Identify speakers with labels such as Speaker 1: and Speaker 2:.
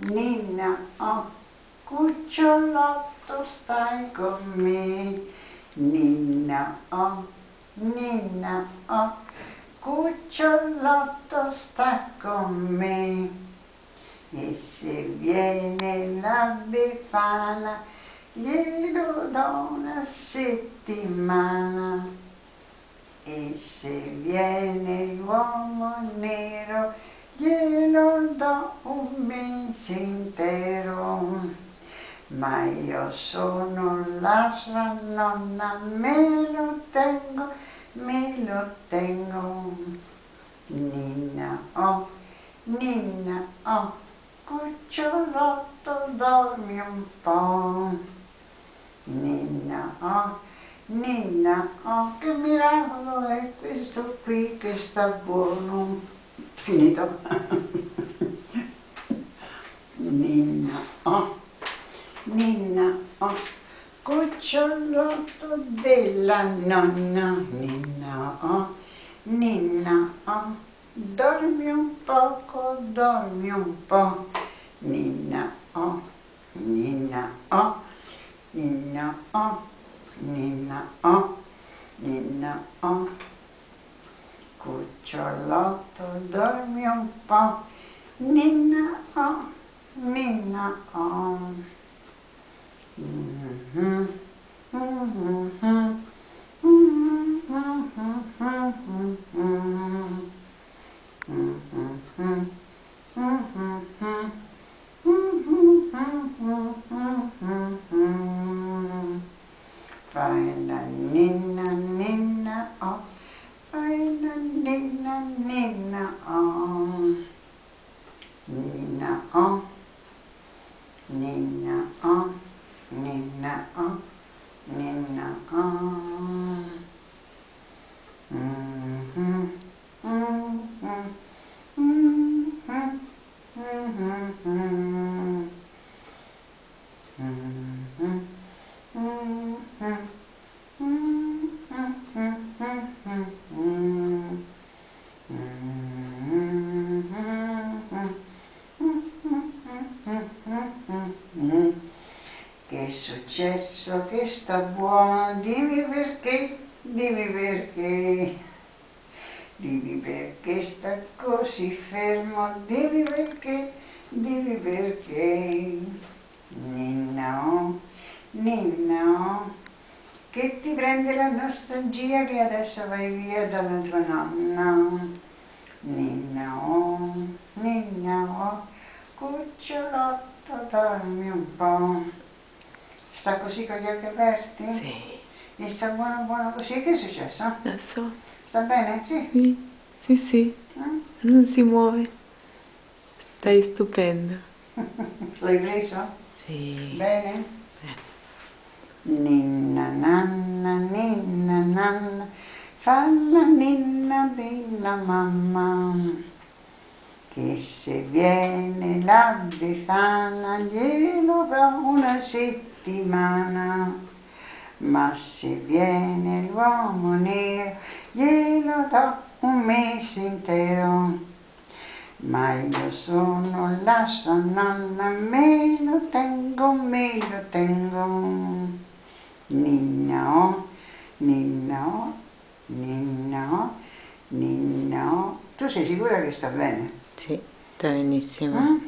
Speaker 1: Ninna, oh, cucciolotto stai con me. Ninna, oh, cucciolotto sta con me. E se viene la Befana, glielo do una settimana. E se viene l'uomo nero, glielo do un mese intero. Ma io sono la sua nonna, me lo tengo. Ninna, oh, cucciolotto, dormi un po'. Ninna, oh, che miracolo è questo qui che sta buono. Finito. Ninna, oh, cucciolotto della nonna. Ninna, oh, dormi un poco, dormi un po'. Ninna, oh, Ninna, oh, cucciolotto, dormi un po'. Ninna, oh. Fai la ninna, oh, fai la ninna, oh. Ninna, oh, ninna, oh, ninna, oh, ninna, oh. Che è successo che sta buono? Dimmi perché, dimmi perché sta così fermo, dimmi perché, Ninna, oh, che ti prende la nostalgia che adesso vai via dalla tua nonna. Ninna, oh, cucciolotto, dormi un po'. Sta così con gli occhi aperti?
Speaker 2: Sì.
Speaker 1: E sta buono così? Che è successo?
Speaker 2: Adesso?
Speaker 1: Sta bene? Sì?
Speaker 2: Sì. Non si muove. Stai stupendo.
Speaker 1: L'hai preso?
Speaker 2: Sì.
Speaker 1: Bene? Ninna, nanna, fa la ninna della mamma. Che se viene la Befana glielo do una settimana, ma se viene l'uomo nero glielo do un mese intero. Ma io sono la sua nonna, me lo tengo. Ninna, oh, tu sei sicura che sta bene?
Speaker 2: Sì, sta benissimo.